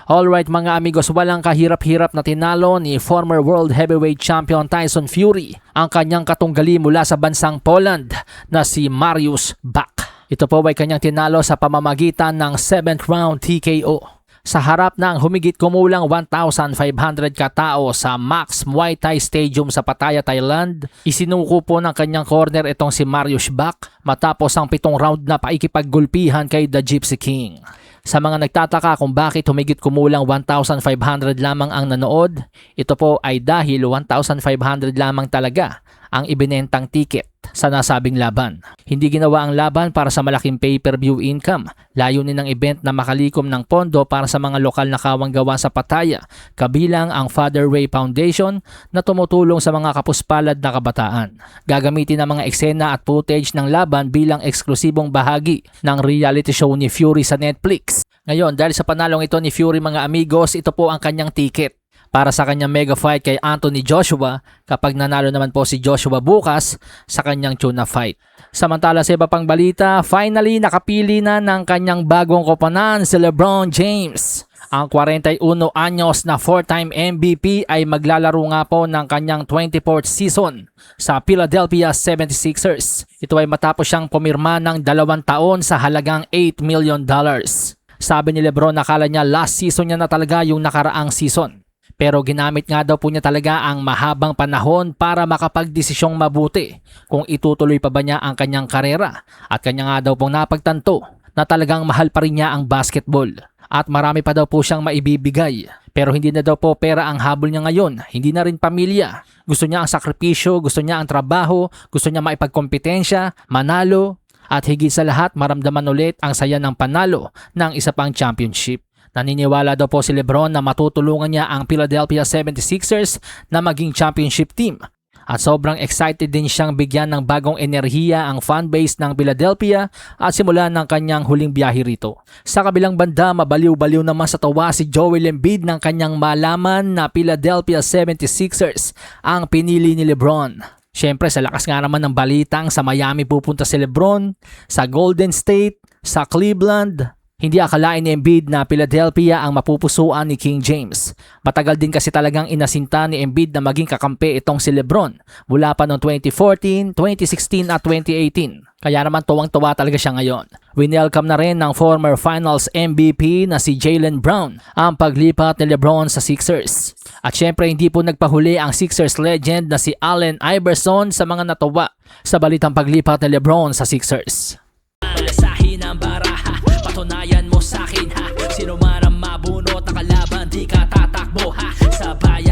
Alright mga amigos, walang kahirap-hirap na tinalo ni former World Heavyweight Champion Tyson Fury ang kanyang katunggali mula sa bansang Poland na si Mariusz Bak. Ito po ay kanyang tinalo sa pamamagitan ng 7th round TKO. Sa harap ng humigit kumulang 1,500 katao sa Max Muay Thai Stadium sa Pattaya, Thailand, isinuko po ng kanyang corner itong si Mariusz Bak matapos ang 7 round na paikipaggulpihan kay The Gypsy King. Sa mga nagtataka kung bakit humigit kumulang 1,500 lamang ang nanood, ito po ay dahil 1,500 lamang talaga ang ibinentang ticket sa nasabing laban. Hindi ginawa ang laban para sa malaking pay-per-view income. Layunin ng event na makalikom ng pondo para sa mga lokal na kawanggawa sa Pattaya, kabilang ang Father Ray Foundation na tumutulong sa mga kapuspalad na kabataan. Gagamitin ang mga eksena at footage ng laban bilang eksklusibong bahagi ng reality show ni Fury sa Netflix. Ngayon, dahil sa panalong ito ni Fury mga amigos, ito po ang kanyang ticket para sa kanyang mega fight kay Anthony Joshua kapag nanalo naman po si Joshua bukas sa kanyang tuna fight. Samantala sa iba pang balita, finally nakapili na ng kanyang bagong koponan si LeBron James. Ang 41 anyos na 4-time MVP ay maglalaro nga po ng kanyang 24th season sa Philadelphia 76ers. Ito ay matapos siyang pumirma ng 2 taon sa halagang $8 million. Sabi ni LeBron, nakala niya last season niya na talaga yung nakaraang season. Pero ginamit nga daw po niya talaga ang mahabang panahon para makapagdesisyong mabuti kung itutuloy pa ba niya ang kanyang karera. At kanya nga daw pong napagtanto na talagang mahal pa rin niya ang basketball. At marami pa daw po siyang maibibigay. Pero hindi na daw po pera ang habol niya ngayon. Hindi na rin pamilya. Gusto niya ang sakripisyo, gusto niya ang trabaho, gusto niya maipagkompetensya, manalo. At higit sa lahat, maramdaman ulit ang saya ng panalo ng isa pang championship. Naniniwala daw po si LeBron na matutulungan niya ang Philadelphia 76ers na maging championship team. At sobrang excited din siyang bigyan ng bagong enerhiya ang fanbase ng Philadelphia at simulan ng kanyang huling biyahe rito. Sa kabilang banda, mabaliw-baliw naman sa tawa si Joel Embiid ng kanyang malaman na Philadelphia 76ers ang pinili ni LeBron. Siyempre sa lakas nga naman ng balitang sa Miami pupunta si LeBron, sa Golden State, sa Cleveland. Hindi akalain ni Embiid na Philadelphia ang mapupusuan ni King James. Matagal din kasi talagang inasinta ni Embiid na maging kakampi itong si LeBron mula pa noong 2014, 2016 at 2018. Kaya naman tuwang-tuwa talaga siya ngayon. Winelcome na rin ng former Finals MVP na si Jaylen Brown ang paglipat ni LeBron sa Sixers. At syempre hindi po nagpahuli ang Sixers legend na si Allen Iverson sa mga natuwa sa balitang paglipat ni LeBron sa Sixers. Malasahin ang baraha, patunayan mo sa'kin ha. Sino man ang mabunot na kalaban, di ka tatakbo ha. Sa bayan